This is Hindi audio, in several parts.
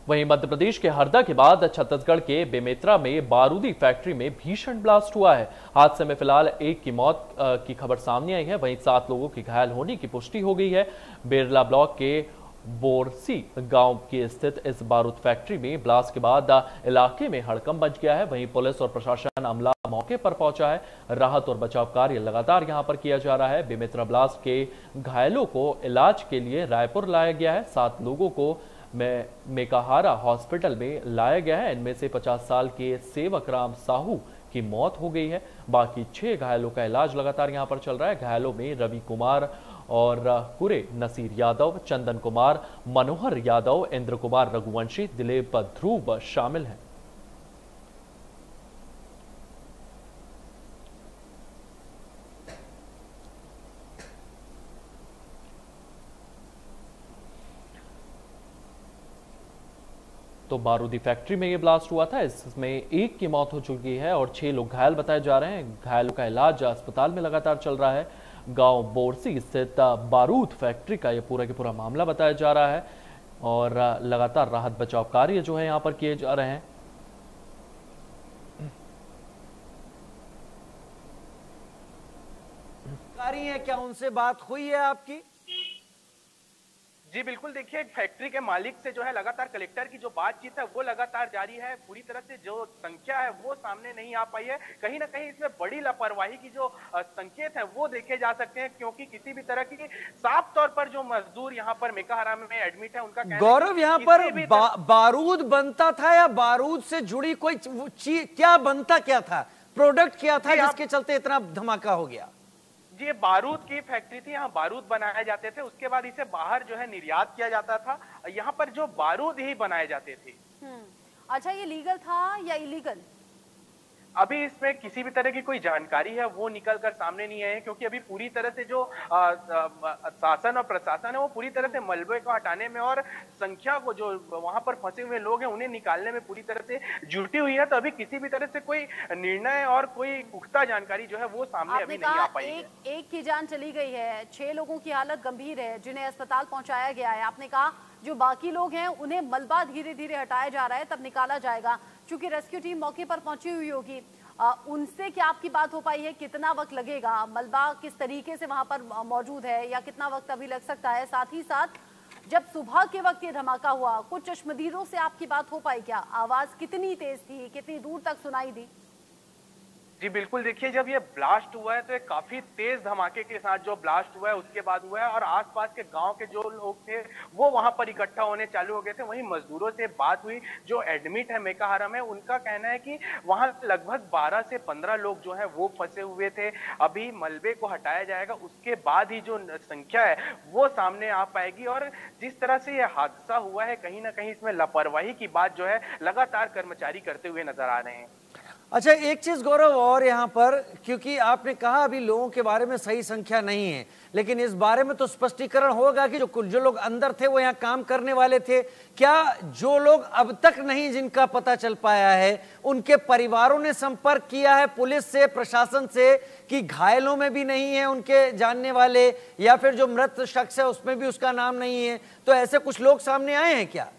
वहीं मध्य प्रदेश के हरदा के बाद छत्तीसगढ़ के बेमेतरा में बारूदी फैक्ट्री में भीषण ब्लास्ट हुआ है। हादसे में फिलहाल एक की मौत की खबर सामने आई है, वहीं 7 लोगों के घायल होने की पुष्टि हो गई है। बेरला ब्लॉक के बोरसी गांव की स्थित इस बारूद फैक्ट्री में ब्लास्ट के बाद इलाके में हड़कंप मच गया है। वहीं पुलिस और प्रशासन अमला मौके पर पहुंचा है। राहत और बचाव कार्य लगातार यहां पर किया जा रहा है। बेमेतरा ब्लास्ट के घायलों को इलाज के लिए रायपुर लाया गया है। 7 लोगों को मेकाहारा हॉस्पिटल में लाया गया है। इनमें से 50 साल के सेवक राम साहू की मौत हो गई है। बाकी 6 घायलों का इलाज लगातार यहां पर चल रहा है। घायलों में रवि कुमार और कुरे नसीर यादव, चंदन कुमार, मनोहर यादव, इंद्र कुमार रघुवंशी, दिलीप ध्रुव शामिल हैं। तो बारूदी फैक्ट्री में ये ब्लास्ट हुआ था। इसमें एक की मौत हो चुकी है और 6 लोग घायल बताए जा रहे हैं। घायलों का इलाज अस्पताल में लगातार चल रहा है। गांव बोरसी स्थित बारूद फैक्ट्री का ये पूरा का पूरा मामला बताया जा रहा है और लगातार राहत बचाव कार्य जो है यहां पर किए जा रहे हैं। क्या उनसे बात हुई है आपकी? जी बिल्कुल, देखिए फैक्ट्री के मालिक से जो है लगातार कलेक्टर की जो बातचीत है वो लगातार जारी है। पूरी तरह से जो संख्या है वो सामने नहीं आ पाई है। कहीं ना कहीं इसमें बड़ी लापरवाही की जो संकेत है वो देखे जा सकते हैं, क्योंकि किसी भी तरह की साफ तौर पर जो मजदूर यहाँ पर मेकाहारा में एडमिट है उनका गौरव, यहाँ पर बारूद बनता था या बारूद से जुड़ी कोई चीज, क्या बनता क्या था, प्रोडक्ट क्या था जिसके चलते इतना धमाका हो गया? जी, ये बारूद की फैक्ट्री थी। यहाँ बारूद बनाए जाते थे, उसके बाद इसे बाहर जो है निर्यात किया जाता था। यहाँ पर जो बारूद ही बनाए जाते थे। अच्छा, ये लीगल था या इलीगल? अभी इसमें किसी भी तरह की कोई जानकारी है वो निकल कर सामने नहीं आई है, क्योंकि अभी पूरी तरह से जो शासन और प्रशासन है वो पूरी तरह से मलबे को हटाने में और संख्या को, जो वहां पर फंसे हुए लोग हैं उन्हें निकालने में पूरी तरह से जुटी हुई है। तो अभी किसी भी तरह से कोई निर्णय और कोई पुख्ता जानकारी जो है वो सामने अभी नहीं आ पाई है। एक की जान चली गई है, 6 लोगों की हालत गंभीर है जिन्हें अस्पताल पहुंचाया गया है। आपने कहा जो बाकी लोग हैं उन्हें मलबा धीरे धीरे हटाया जा रहा है, तब निकाला जाएगा। चूंकि रेस्क्यू टीम मौके पर पहुंची हुई होगी, उनसे क्या आपकी बात हो पाई है? कितना वक्त लगेगा? मलबा किस तरीके से वहां पर मौजूद है या कितना वक्त अभी लग सकता है? साथ ही साथ जब सुबह के वक्त ये धमाका हुआ, कुछ चश्मदीदों से आपकी बात हो पाई क्या? आवाज कितनी तेज थी, कितनी दूर तक सुनाई दी? जी बिल्कुल, देखिए जब ये ब्लास्ट हुआ है तो एक काफी तेज धमाके के साथ जो ब्लास्ट हुआ है उसके बाद हुआ है, और आसपास के गांव के जो लोग थे वो वहां पर इकट्ठा होने चालू हो गए थे। वहीं मजदूरों से बात हुई जो एडमिट है मेकाहारा में, उनका कहना है कि वहां लगभग 12 से 15 लोग जो है वो फंसे हुए थे। अभी मलबे को हटाया जाएगा, उसके बाद ही जो संख्या है वो सामने आ पाएगी। और जिस तरह से यह हादसा हुआ है, कहीं ना कहीं इसमें लापरवाही की बात जो है लगातार कर्मचारी करते हुए नजर आ रहे हैं। अच्छा, एक चीज गौरव और यहाँ पर, क्योंकि आपने कहा अभी लोगों के बारे में सही संख्या नहीं है, लेकिन इस बारे में तो स्पष्टीकरण होगा कि जो लोग अंदर थे वो यहाँ काम करने वाले थे क्या? जो लोग अब तक नहीं, जिनका पता चल पाया है, उनके परिवारों ने संपर्क किया है पुलिस से, प्रशासन से, कि घायलों में भी नहीं है उनके जानने वाले, या फिर जो मृत शख्स है उसमें भी उसका नाम नहीं है? तो ऐसे कुछ लोग सामने आए हैं क्या?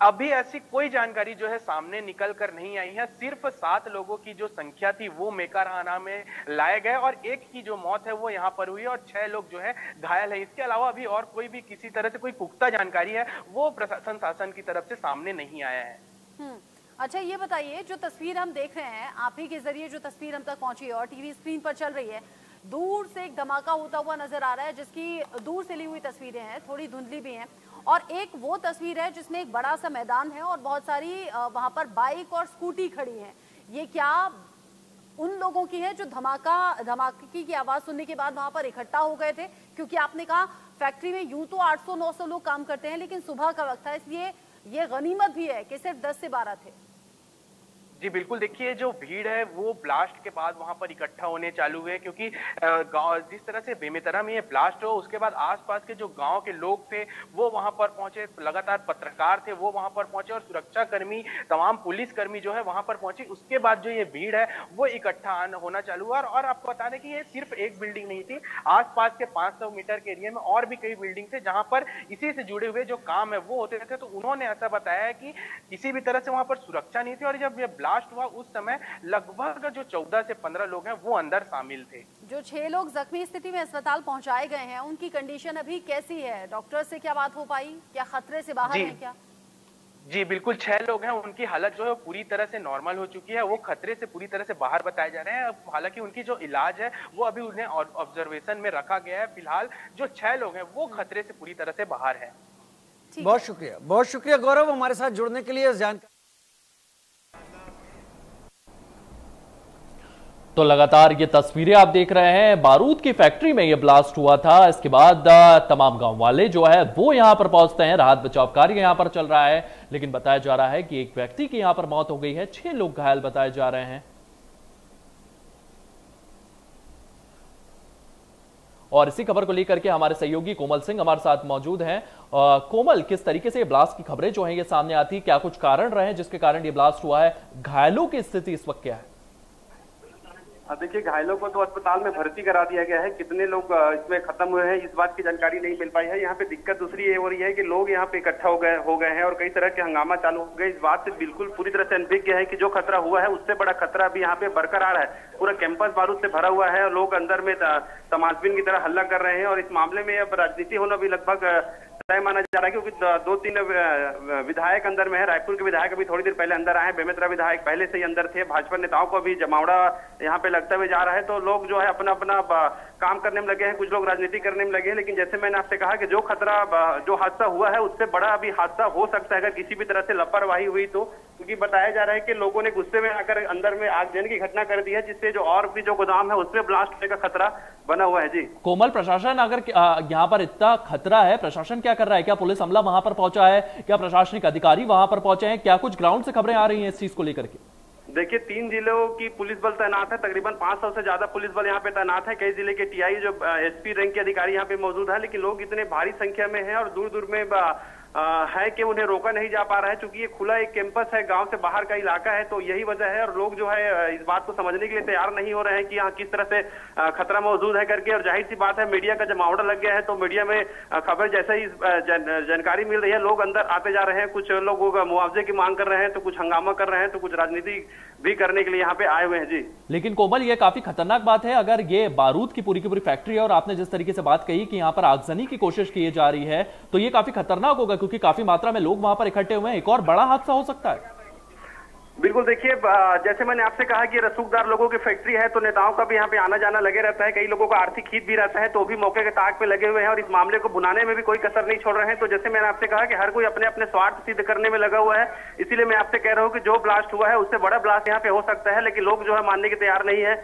अभी ऐसी कोई जानकारी जो है सामने निकल कर नहीं आई है। सिर्फ 7 लोगों की जो संख्या थी वो मेकाहारा में लाए गए और एक की जो मौत है वो यहाँ पर हुई और 6 लोग जो है घायल है। इसके अलावा अभी और कोई भी किसी तरह से कोई पुख्ता जानकारी है वो प्रशासन शासन की तरफ से सामने नहीं आया है। अच्छा, ये बताइए, जो तस्वीर हम देख रहे हैं, आप ही के जरिए जो तस्वीर हम तक पहुंची है और टीवी स्क्रीन पर चल रही है, दूर से एक धमाका होता हुआ नजर आ रहा है, जिसकी दूर से ली हुई तस्वीरें हैं, थोड़ी धुंधली भी हैं, और एक वो तस्वीर है जिसमें एक बड़ा सा मैदान है और बहुत सारी वहां पर बाइक और स्कूटी खड़ी हैं। ये क्या उन लोगों की है जो धमाके की आवाज सुनने के बाद वहां पर इकट्ठा हो गए थे? क्योंकि आपने कहा फैक्ट्री में यूं तो 800-900 लोग काम करते हैं, लेकिन सुबह का वक्त था, इसलिए ये गनीमत भी है कि सिर्फ 10 से 12 थे। जी बिल्कुल, देखिए जो भीड़ है वो ब्लास्ट के बाद वहां पर इकट्ठा होने चालू हुए, क्योंकि गांव जिस तरह से बेमेतरा में ये ब्लास्ट हो उसके बाद आसपास के जो गांव के लोग थे वो वहां पर पहुंचे, लगातार पत्रकार थे वो वहां पर पहुंचे और सुरक्षा कर्मी, तमाम पुलिस कर्मी जो है वहां पर पहुंचे। उसके बाद जो ये भीड़ है वो इकट्ठा होना चालू हुआ। और आपको बता दें कि ये सिर्फ एक बिल्डिंग नहीं थी, आसपास के 500 मीटर के एरिया में और भी कई बिल्डिंग थे जहां पर इसी से जुड़े हुए जो काम है वो होते थे। तो उन्होंने ऐसा बताया है कि किसी भी तरह से वहां पर सुरक्षा नहीं थी और जब ये ब्लास्ट हुआ उस समय लगभग जो 14 से 15 लोग हैं वो अंदर शामिल थे। जो 6 लोग जख्मी स्थिति में अस्पताल पहुंचाए गए हैं उनकी कंडीशन अभी कैसी है? डॉक्टर से क्या बात हो पाई? क्या खतरे से बाहर है क्या? जी बिल्कुल, 6 लोग हैं, उनकी हालत जो है पूरी तरह से नॉर्मल हो चुकी है, वो खतरे से पूरी तरह से बाहर बताए जा रहे हैं। हालांकि उनकी जो इलाज है वो अभी उन्हें ऑब्जर्वेशन में रखा गया है। फिलहाल जो 6 लोग हैं वो खतरे से पूरी तरह से बाहर है। बहुत शुक्रिया गौरव हमारे साथ जुड़ने के लिए। जानकारी तो लगातार ये तस्वीरें आप देख रहे हैं, बारूद की फैक्ट्री में ये ब्लास्ट हुआ था। इसके बाद तमाम गांव वाले जो है वो यहां पर पहुंचते हैं, राहत बचाव कार्य यहां पर चल रहा है, लेकिन बताया जा रहा है कि एक व्यक्ति की यहां पर मौत हो गई है, 6 लोग घायल बताए जा रहे हैं। और इसी खबर को लेकर के हमारे सहयोगी कोमल सिंह हमारे साथ मौजूद हैं। कोमल, किस तरीके से ये ब्लास्ट की खबरें जो हैं ये सामने आती, क्या कुछ कारण रहे जिसके कारण ये ब्लास्ट हुआ है? घायलों की स्थिति इस वक्त क्या है? देखिए, घायलों को तो अस्पताल में भर्ती करा दिया गया है। कितने लोग इसमें खत्म हुए हैं इस बात की जानकारी नहीं मिल पाई है। यहाँ पे दिक्कत दूसरी ये हो रही है कि लोग यहाँ पे इकट्ठा हो गए हैं और कई तरह के हंगामा चालू हो गए। इस बात से बिल्कुल पूरी तरह से अनभिज्ञ है कि जो खतरा हुआ है उससे बड़ा खतरा अभी यहाँ पे बरकरार है। पूरा कैंपस बारूद से भरा हुआ है और लोग अंदर में तमाशबीन की तरह हल्ला कर रहे हैं और इस मामले में अब राजनीति होना भी लगभग तय माना जा रहा है, क्योंकि 2-3 विधायक अंदर में है। रायपुर के विधायक अभी थोड़ी देर पहले अंदर आए, बेमेतरा विधायक पहले से ही अंदर थे। भाजपा नेताओं को भी जमावड़ा यहाँ पे लगता हुआ जा रहा है। तो लोग जो है अपना अपना काम करने में लगे हैं, कुछ लोग राजनीति करने में लगे हैं। लेकिन जैसे मैंने आपसे कहा कि जो खतरा, जो हादसा हुआ है उससे बड़ा अभी हादसा हो सकता है अगर किसी भी तरह से लापरवाही हुई तो। क्योंकि बताया जा रहा है कि लोगों ने गुस्से में आकर अंदर में आगजनी की घटना कर दी है, जिससे जो और भी जो गोदाम है उसमें ब्लास्ट होने का खतरा बना हुआ है। जी कोमल, प्रशासन अगर यहाँ पर इतना खतरा है, प्रशासन क्या कर रहा है? क्या पुलिस अमला वहां पर पहुंचा है? क्या प्रशासनिक अधिकारी वहां पर पहुंचे हैं? क्या कुछ ग्राउंड से खबरें आ रही हैं इस चीज को लेकर के? देखिए, 3 जिलों की पुलिस बल तैनात है, तकरीबन 500 से ज्यादा पुलिस बल यहाँ पे तैनात है। कई जिले के टीआई जो एसपी रैंक के अधिकारी यहाँ पे मौजूद है, लेकिन लोग इतने भारी संख्या में हैं और दूर दूर में है कि उन्हें रोका नहीं जा पा रहा है। क्योंकि ये खुला एक कैंपस है, गांव से बाहर का इलाका है, तो यही वजह है। और लोग जो है इस बात को समझने के लिए तैयार नहीं हो रहे हैं कि यहाँ किस तरह से खतरा मौजूद है करके। और जाहिर सी बात है, मीडिया का जमावड़ा लग गया है, तो मीडिया में खबर जैसे ही जानकारी मिल रही है लोग अंदर आते जा रहे हैं। कुछ लोग मुआवजे की मांग कर रहे हैं, तो कुछ हंगामा कर रहे हैं, तो कुछ राजनीति भी करने के लिए यहाँ पे आए हुए हैं। जी लेकिन कोमल, ये काफी खतरनाक बात है अगर ये बारूद की पूरी फैक्ट्री है और आपने जिस तरीके से बात कही कि यहाँ पर आगजनी की कोशिश की जा रही है, तो ये काफी खतरनाक होगा क्योंकि काफी मात्रा में लोग वहां पर इकट्ठे हुए हैं। एक और बड़ा हादसा हो सकता है। बिल्कुल, देखिए जैसे मैंने आपसे कहा कि रसूखदार लोगों की फैक्ट्री है, तो नेताओं का भी यहाँ पे आना जाना लगे रहता है। कई लोगों का आर्थिक हित भी रहता है, तो भी मौके के ताक पे लगे हुए हैं और इस मामले को भुनाने में भी कोई कसर नहीं छोड़ रहे हैं। तो जैसे मैंने आपसे कहा कि हर कोई अपने अपने स्वार्थ सिद्ध करने में लगा हुआ है। इसीलिए मैं आपसे कह रहा हूँ कि जो ब्लास्ट हुआ है उससे बड़ा ब्लास्ट यहाँ पे हो सकता है, लेकिन लोग जो है मानने के तैयार नहीं है।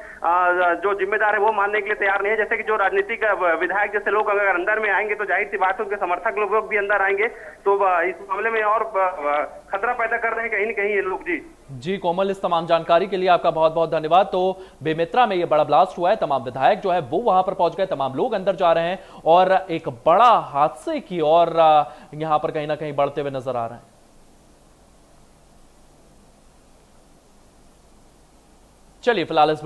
जो जिम्मेदार है वो मानने के लिए तैयार नहीं है। जैसे कि जो राजनीतिक विधायक जैसे लोग अगर अंदर में आएंगे तो जाहिर सी बात है उनके समर्थक लोग भी अंदर आएंगे, तो इस मामले में और खतरा पैदा कर रहे हैं कहीं न कहीं ये लोग। जी कोमल, इस तमाम जानकारी के लिए आपका बहुत बहुत धन्यवाद। तो बेमेतरा में ये बड़ा ब्लास्ट हुआ है, तमाम विधायक जो है वो वहां पर पहुंच गए, तमाम लोग अंदर जा रहे हैं और एक बड़ा हादसे की और यहां पर कहीं ना कहीं बढ़ते हुए नजर आ रहे हैं। चलिए फिलहाल इस